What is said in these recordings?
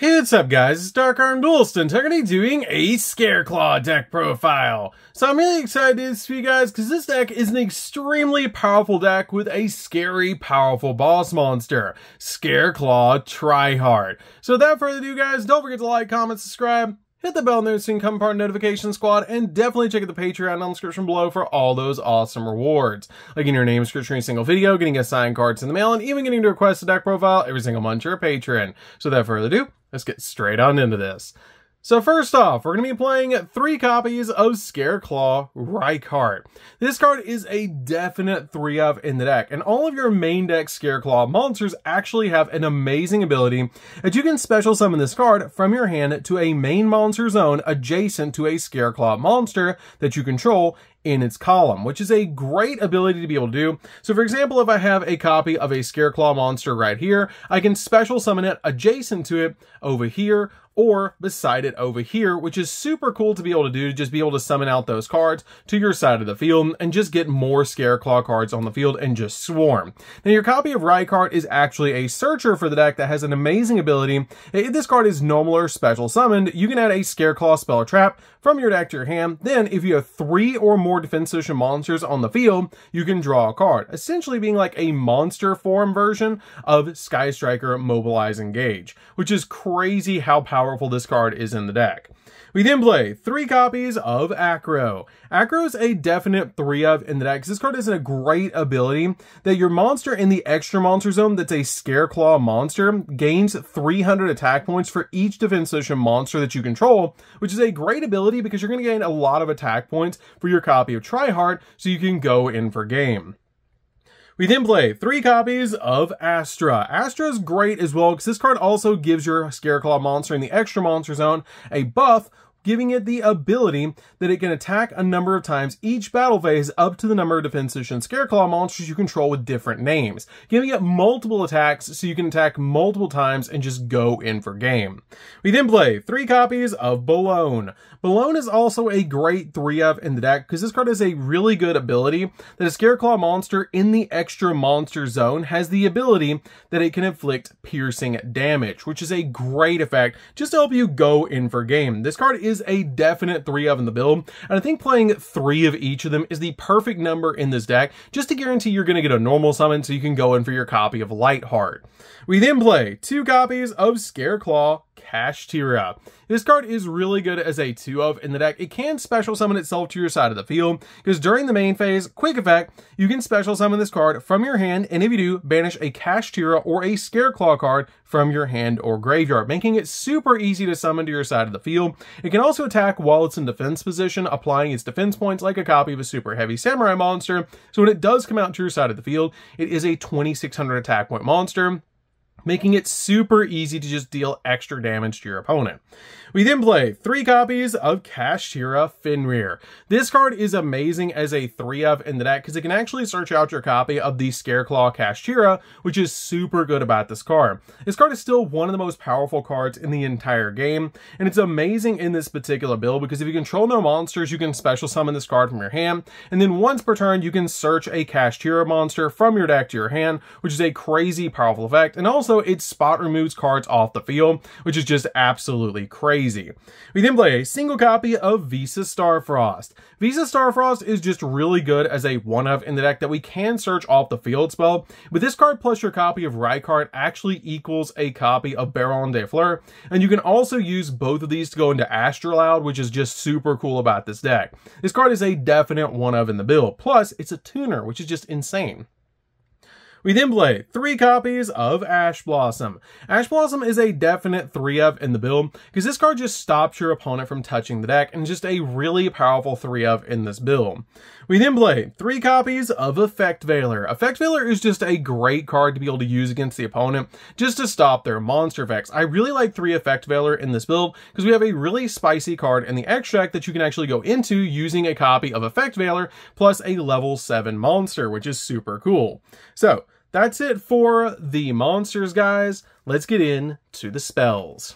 Hey, what's up guys, it's DarkArmedDuelist and I'm going to be doing a Scareclaw deck profile. So I'm really excited for you guys because this deck is an extremely powerful deck with a scary powerful boss monster, Scareclaw Tryhard. So without further ado guys, don't forget to like, comment, subscribe, hit the bell notice so you can become part of the notification squad, and definitely check out the Patreon on the description below for all those awesome rewards. Like getting your name description in every single video, getting assigned cards in the mail, and even getting to request a deck profile every single month you're a patron. So without further ado, let's get straight on into this. So first off, we're going to be playing 3 copies of Scareclaw Rykart. This card is a definite 3-of in the deck, and all of your main deck Scareclaw monsters actually have an amazing ability that you can special summon this card from your hand to a main monster zone adjacent to a Scareclaw monster that you control in its column, which is a great ability to be able to do. So for example, if I have a copy of a Scareclaw monster right here, I can special summon it adjacent to it over here or beside it over here, which is super cool to be able to do, to just be able to summon out those cards to your side of the field and just get more Scareclaw cards on the field and just swarm. Now your copy of Rykart is actually a searcher for the deck that has an amazing ability. If this card is normal or special summoned, you can add a Scareclaw spell or trap from your deck to your hand. Then if you have 3 or more defense position monsters on the field, you can draw a card, essentially being like a monster form version of Sky Striker Mobilize Engage, which is crazy how powerful this card is in the deck. We then play 3 copies of Acro. Acro is a definite 3-of in the deck because this card has a great ability that your monster in the extra monster zone that's a Scareclaw monster gains 300 attack points for each defense position monster that you control, which is a great ability because you're going to gain a lot of attack points for your copy of Tryhard so you can go in for game. We then play 3 copies of Astra. Astra is great as well because this card also gives your Scareclaw monster in the extra monster zone a buff, giving it the ability that it can attack a number of times each battle phase up to the number of defense position Scareclaw monsters you control with different names, giving it multiple attacks so you can attack multiple times and just go in for game. We then play 3 copies of Balone. Balone is also a great 3-of in the deck because this card has a really good ability that a Scareclaw monster in the extra monster zone has the ability that it can inflict piercing damage, which is a great effect just to help you go in for game. This card is a definite 3-of in the build, and I think playing 3 of each of them is the perfect number in this deck just to guarantee you're going to get a normal summon so you can go in for your copy of Lightheart. We then play 2 copies of Scareclaw Kashtira. This card is really good as a 2-of in the deck. It can special summon itself to your side of the field because during the main phase, quick effect, you can special summon this card from your hand, and if you do, banish a Kashtira or a Scareclaw card from your hand or graveyard, making it super easy to summon to your side of the field. It can also attack while it's in defense position, applying its defense points like a copy of a super heavy samurai monster. So when it does come out to your side of the field, it is a 2600 attack point monster, making it super easy to just deal extra damage to your opponent. We then play 3 copies of Kashtira Fenrir. This card is amazing as a 3-of in the deck because it can actually search out your copy of the Scareclaw Kashtira, which is super good about this card. This card is still one of the most powerful cards in the entire game, and it's amazing in this particular build because if you control no monsters, you can special summon this card from your hand, and then once per turn, you can search a Kashtira monster from your deck to your hand, which is a crazy powerful effect, and also it spot removes cards off the field, which is just absolutely crazy. We then play a single copy of Visa Starfrost. Visa Starfrost is just really good as a 1-of in the deck that we can search off the field spell, but this card plus your copy of Rykart actually equals a copy of Baron de Fleur, and you can also use both of these to go into Astrolaud, which is just super cool about this deck. This card is a definite 1-of in the build, plus it's a tuner, which is just insane. We then play 3 copies of Ash Blossom. Ash Blossom is a definite 3-of in the build because this card just stops your opponent from touching the deck and just a really powerful 3-of in this build. We then play 3 copies of Effect Veiler. Effect Veiler is just a great card to be able to use against the opponent just to stop their monster effects. I really like 3 Effect Veiler in this build because we have a really spicy card in the extract that you can actually go into using a copy of Effect Veiler plus a level 7 monster, which is super cool. So that's it for the monsters, guys. Let's get into the spells.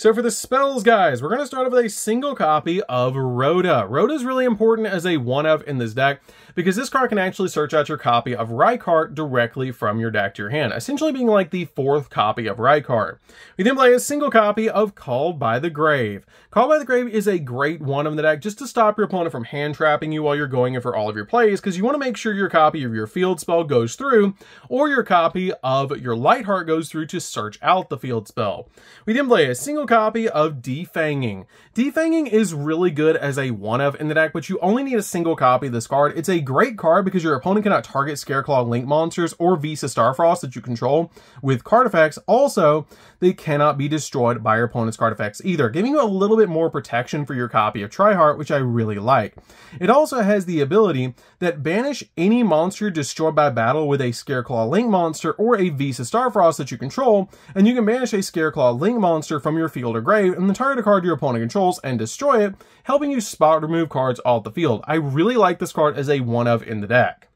So for the spells, guys, we're going to start off with a single copy of Rhoda. Rhoda is really important as a one-of in this deck because this card can actually search out your copy of Rykart directly from your deck to your hand, essentially being like the fourth copy of Rykart. We then play a single copy of Called by the Grave. Called by the Grave is a great one in the deck just to stop your opponent from hand trapping you while you're going in for all of your plays, because you want to make sure your copy of your field spell goes through, or your copy of your Lightheart goes through to search out the field spell. We then play a single copy of Defanging. Defanging is really good as a one-of in the deck, but you only need a single copy of this card. It's a great card because your opponent cannot target Scareclaw Link monsters or Visa Starfrost that you control with card effects. Also, they cannot be destroyed by your opponent's card effects either, giving you a little bit more protection for your copy of Tryhard, which I really like. It also has the ability that banish any monster destroyed by battle with a Scareclaw Link monster or a Visa Starfrost that you control, and you can banish a Scareclaw Link monster from your field or grave and then target a card your opponent controls and destroy it, helping you spot remove cards off the field. I really like this card as a one-of in the deck.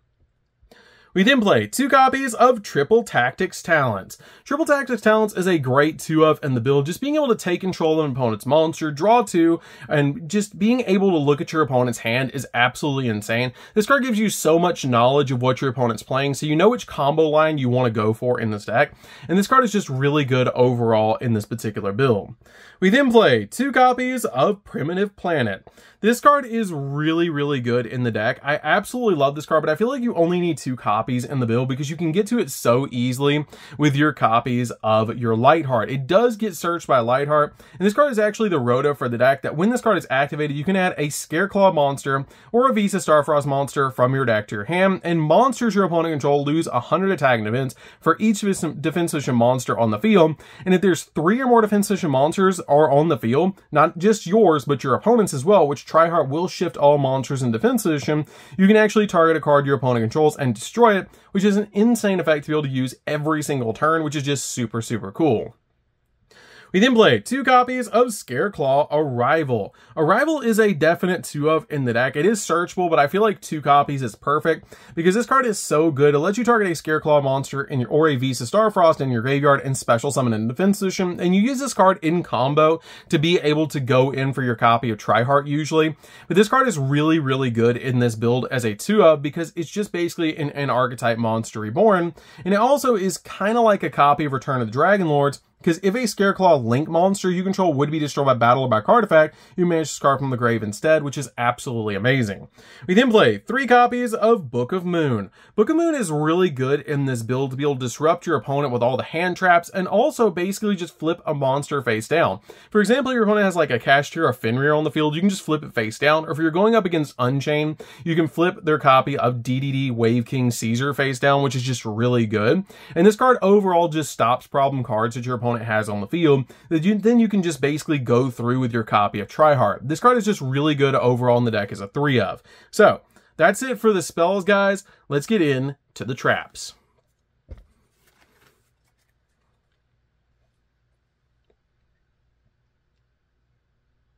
We then play two copies of Triple Tactics Talents. Triple Tactics Talents is a great 2-of in the build, just being able to take control of an opponent's monster, draw 2, and just being able to look at your opponent's hand is absolutely insane. This card gives you so much knowledge of what your opponent's playing, so you know which combo line you want to go for in this deck, and this card is just really good overall in this particular build. We then play two copies of Primitive Planet. This card is really good in the deck. I absolutely love this card, but I feel like you only need 2 copies in the build because you can get to it so easily with your copies of your Lightheart. It does get searched by Lightheart, and this card is actually the Rhoda for the deck, that when this card is activated, you can add a Scareclaw monster or a Visa Starfrost monster from your deck to your hand, and monsters your opponent control lose 100 attack and defense for each defensive monster on the field, and if there's 3 or more defensive monsters are on the field, not just yours, but your opponent's as well, which Tryhard will shift all monsters in defense position, you can actually target a card your opponent controls and destroy it, which is an insane effect to be able to use every single turn, which is just super cool. We then play two copies of Scareclaw Arrival. Arrival is a definite 2-of in the deck. It is searchable, but I feel like 2 copies is perfect because this card is so good. It lets you target a Scareclaw monster in your, or a Visa Starfrost in your graveyard and special summon in defense position, and you use this card in combo to be able to go in for your copy of Tryhard usually. But this card is really good in this build as a 2-of because it's just basically an archetype monster reborn, and it also is kind of like a copy of Return of the Dragon Lords, because if a Scareclaw Link monster you control would be destroyed by battle or by card effect, you manage to discard from the grave instead, which is absolutely amazing. We then play 3 copies of Book of Moon. Book of Moon is really good in this build to be able to disrupt your opponent with all the hand traps and also basically just flip a monster face down. For example, your opponent has like a Kashtira or Fenrir on the field, you can just flip it face down, or if you're going up against Unchained, you can flip their copy of DDD Wave King Caesar face down, which is just really good. And this card overall just stops problem cards that your opponent has on the field, that then you can just basically go through with your copy of Tryhard. This card is just really good overall in the deck as a 3-of. So that's it for the spells, guys. Let's get into the traps.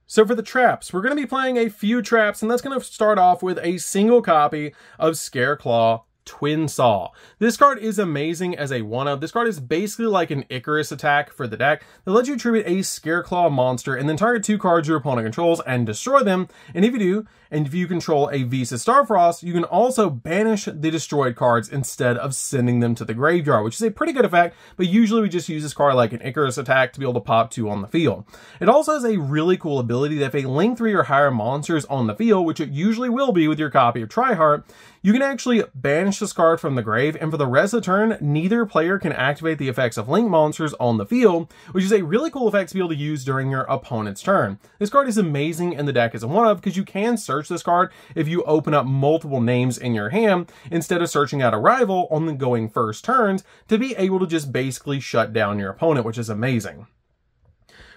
So for the traps, we're going to be playing a few traps, and that's going to start off with a single copy of Scareclaw Twin Saw. This card is amazing as a 1-of. This card is basically like an Icarus attack for the deck that lets you attribute a Scareclaw monster and then target 2 cards your opponent controls and destroy them. And if you do, and if you control a Visa Starfrost, you can also banish the destroyed cards instead of sending them to the graveyard, which is a pretty good effect, but usually we just use this card like an Icarus attack to be able to pop 2 on the field. It also has a really cool ability that if a Link 3 or higher monster is on the field, which it usually will be with your copy of Tryhard, you can actually banish this card from the grave, and for the rest of the turn, neither player can activate the effects of Link monsters on the field, which is a really cool effect to be able to use during your opponent's turn. This card is amazing in the deck as a 1-of because you can search this card if you open up multiple names in your hand instead of searching out a rival on the going first turns to be able to just basically shut down your opponent, which is amazing.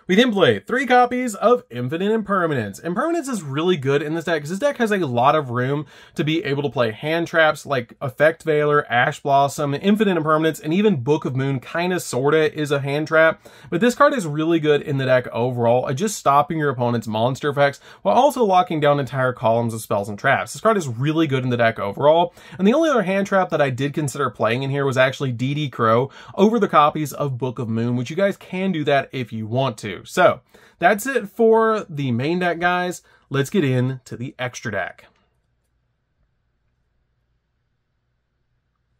We then play 3 copies of Infinite Impermanence. Impermanence is really good in this deck because this deck has a lot of room to be able to play hand traps like Effect Veiler, Ash Blossom, Infinite Impermanence, and even Book of Moon kinda sorta is a hand trap. But this card is really good in the deck overall at just stopping your opponent's monster effects while also locking down entire columns of spells and traps. This card is really good in the deck overall. And the only other hand trap that I did consider playing in here was actually DD Crow over the copies of Book of Moon, which you guys can do that if you want to. too. So that's it for the main deck, guys. Let's get into the extra deck.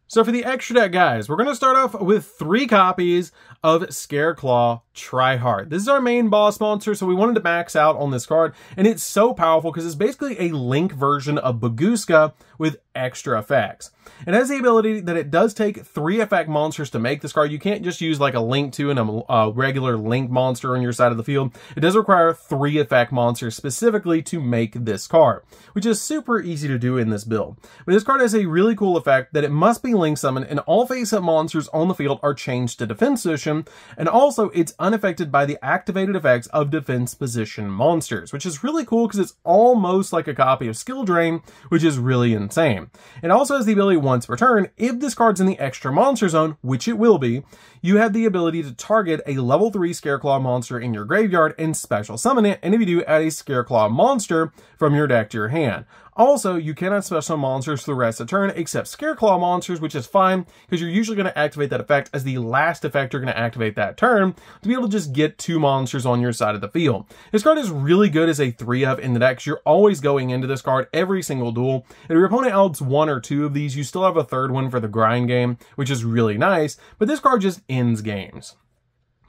So for the extra deck, guys, we're going to start off with 3 copies of Scareclaw Tryhard. This is our main boss monster, so we wanted to max out on this card, and it's so powerful because it's basically a Link version of Baguska with extra effects. It has the ability that it does take 3 effect monsters to make this card. You can't just use like a Link 2 and a regular Link monster on your side of the field. It does require 3 effect monsters specifically to make this card, which is super easy to do in this build. But this card has a really cool effect that it must be Link summoned, and all face-up monsters on the field are changed to defense position, and also it's unaffected by the activated effects of defense position monsters, which is really cool because it's almost like a copy of Skill Drain, which is really insane. It also has the ability once per turn, if this card's in the extra monster zone, which it will be, you have the ability to target a level 3 Scareclaw monster in your graveyard and special summon it, and if you do, add a Scareclaw monster from your deck to your hand. Also, you cannot special monsters for the rest of the turn except Scareclaw monsters, which is fine because you're usually going to activate that effect as the last effect you're going to activate that turn to be able to just get 2 monsters on your side of the field. This card is really good as a 3-of in the deck because you're always going into this card every single duel. If your opponent outs 1 or 2 of these, you still have a 3rd one for the grind game, which is really nice, but this card just ends games.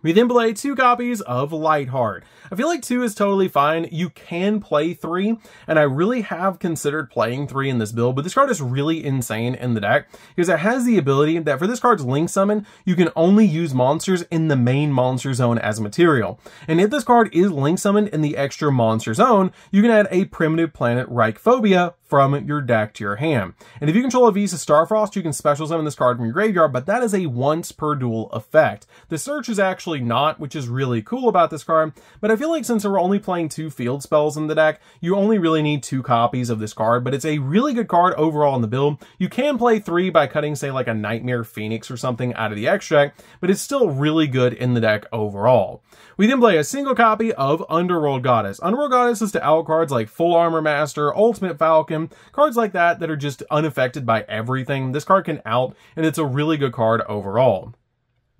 We then play 2 copies of Lightheart. I feel like 2 is totally fine. You can play 3, and I really have considered playing 3 in this build, but this card is really insane in the deck because it has the ability that for this card's Link Summon, you can only use monsters in the main monster zone as material. And if this card is Link Summoned in the extra monster zone, you can add a Primitive Planet Reichphobia from your deck to your hand. And if you control a Visa Starfrost, you can special summon this card from your graveyard, but that is a once per duel effect. The search is actually not, which is really cool about this card, but I feel like since we're only playing 2 field spells in the deck, you only really need 2 copies of this card, but it's a really good card overall in the build. You can play 3 by cutting, say, like a Nightmare Phoenix or something out of the extract, but it's still really good in the deck overall. We then play a single copy of Underworld Goddess. Underworld Goddess is to out cards like Full Armor Master, Ultimate Falcon, cards like that that are just unaffected by everything. This card can out, and it's a really good card overall.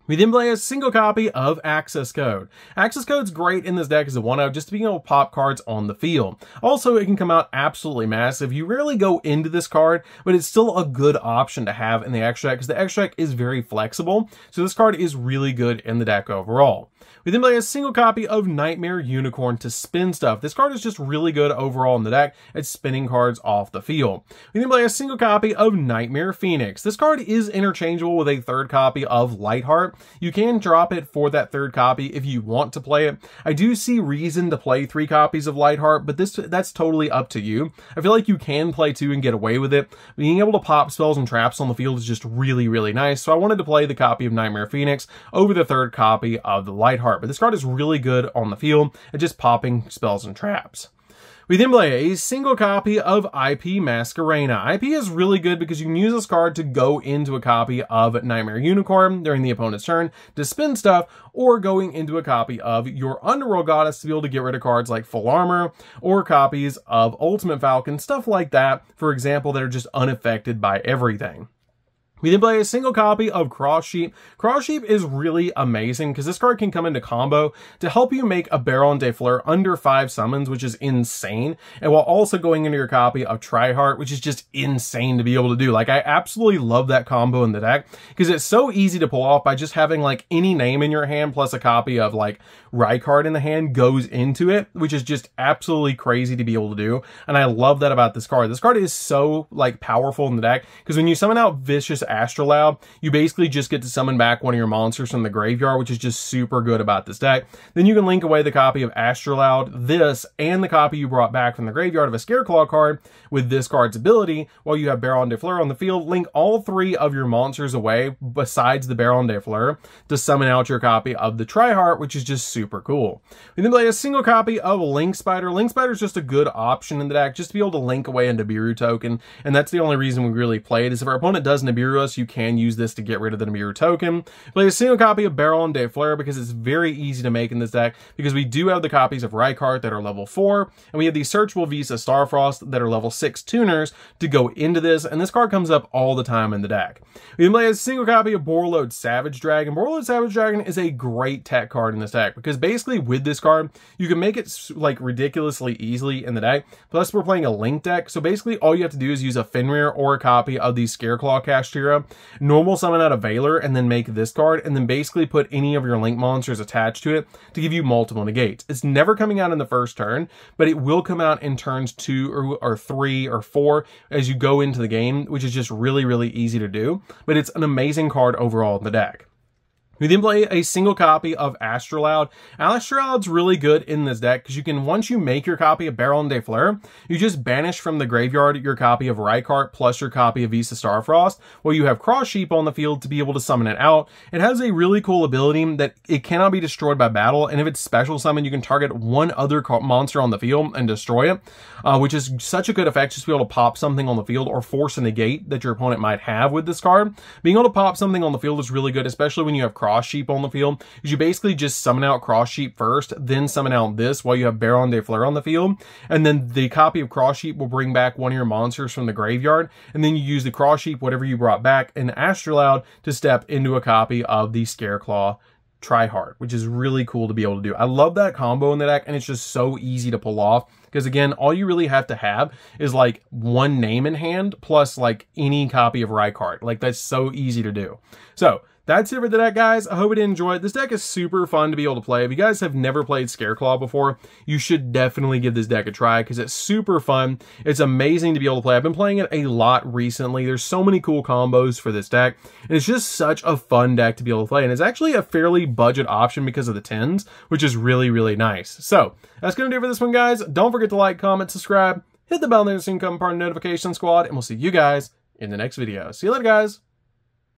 We then play a single copy of Access Code. Access Code's great in this deck as a 1-of, just to being able to pop cards on the field. Also, it can come out absolutely massive. You rarely go into this card, but it's still a good option to have in the extract because the extract is very flexible. So this card is really good in the deck overall. We then play a single copy of Nightmare Unicorn to spin stuff. This card is just really good overall in the deck at spinning cards off the field. We then play a single copy of Nightmare Phoenix. This card is interchangeable with a 3rd copy of Lightheart. You can drop it for that 3rd copy if you want to play it. I do see reason to play 3 copies of Lightheart, but that's totally up to you. I feel like you can play 2 and get away with it. Being able to pop spells and traps on the field is just really, really nice. So I wanted to play the copy of Nightmare Phoenix over the 3rd copy of the Lightheart. But this card is really good on the field at just popping spells and traps. We then play a single copy of IP Masquerena. IP is really good because you can use this card to go into a copy of Nightmare Unicorn during the opponent's turn to spin stuff, or going into a copy of your Underworld Goddess to be able to get rid of cards like Full Armor, or copies of Ultimate Falcon, stuff like that, for example, that are just unaffected by everything. We then play a single copy of Cross Sheep. Cross Sheep is really amazing because this card can come into combo to help you make a Baron de Fleur under 5 summons, which is insane, and while also going into your copy of Tryhard, which is just insane to be able to do. Like, I absolutely love that combo in the deck because it's so easy to pull off by just having like any name in your hand plus a copy of like Rykard in the hand goes into it, which is just absolutely crazy to be able to do, and I love that about this card. This card is so like powerful in the deck because when you summon out Vicious Astrolabe, you basically just get to summon back one of your monsters from the graveyard, which is just super good about this deck. Then you can link away the copy of Astrolabe, this, and the copy you brought back from the graveyard of a Scareclaw card with this card's ability. While you have Baron de Fleur on the field, link all 3 of your monsters away besides the Baron de Fleur to summon out your copy of the Tryhard, which is just super cool. We then play a single copy of Link Spider. Link Spider is just a good option in the deck just to be able to link away a Nibiru token, and that's the only reason we really play it, is if our opponent does Nibiru through us, you can use this to get rid of the Namiru token. Play a single copy of Baron de Fleur because it's very easy to make in this deck, because we do have the copies of Rykart that are level 4, and we have the Searchable Visa Starfrost that are level 6 tuners to go into this, and this card comes up all the time in the deck. We can play a single copy of Borreload Savage Dragon. Borreload Savage Dragon is a great tech card in this deck, because basically with this card, you can make it like ridiculously easily in the deck. Plus we're playing a Link deck, so basically all you have to do is use a Fenrir or a copy of the Scareclaw Kashtira, normal summon out a Veiler, and then make this card, and then basically put any of your Link monsters attached to it to give you multiple negates. It's never coming out in the first turn, but it will come out in turns 2 or 3 or 4 as you go into the game, which is just really, really easy to do. But it's an amazing card overall in the deck. We then play a single copy of Astrolaud. Astrolaud's really good in this deck because you can, once you make your copy of Baron de Fleur, you just banish from the graveyard your copy of Rykart plus your copy of Visa Starfrost, while you have Cross Sheep on the field to be able to summon it out. It has a really cool ability that it cannot be destroyed by battle, and if it's special summon, you can target one other monster on the field and destroy it, which is such a good effect just to be able to pop something on the field or force a negate that your opponent might have with this card. Being able to pop something on the field is really good, especially when you have Cross Sheep on the field, because you basically just summon out Cross Sheep first, then summon out this while you have Baron de Fleur on the field, and then the copy of Cross Sheep will bring back one of your monsters from the graveyard, and then you use the Cross Sheep, whatever you brought back, and Astrolaud to step into a copy of the Scareclaw Tryhard, which is really cool to be able to do. I love that combo in the deck, and it's just so easy to pull off, because again, all you really have to have is like one name in hand plus like any copy of Rykart. Like, that's so easy to do. So that's it for the deck, guys. I hope you did enjoy it. This deck is super fun to be able to play. If you guys have never played Scareclaw before, you should definitely give this deck a try because it's super fun. It's amazing to be able to play. I've been playing it a lot recently. There's so many cool combos for this deck, and it's just such a fun deck to be able to play. And it's actually a fairly budget option because of the 10s, which is really, really nice. So that's going to do it for this one, guys. Don't forget to like, comment, subscribe, hit the bell there so you can become part of the notification squad, and we'll see you guys in the next video. See you later, guys.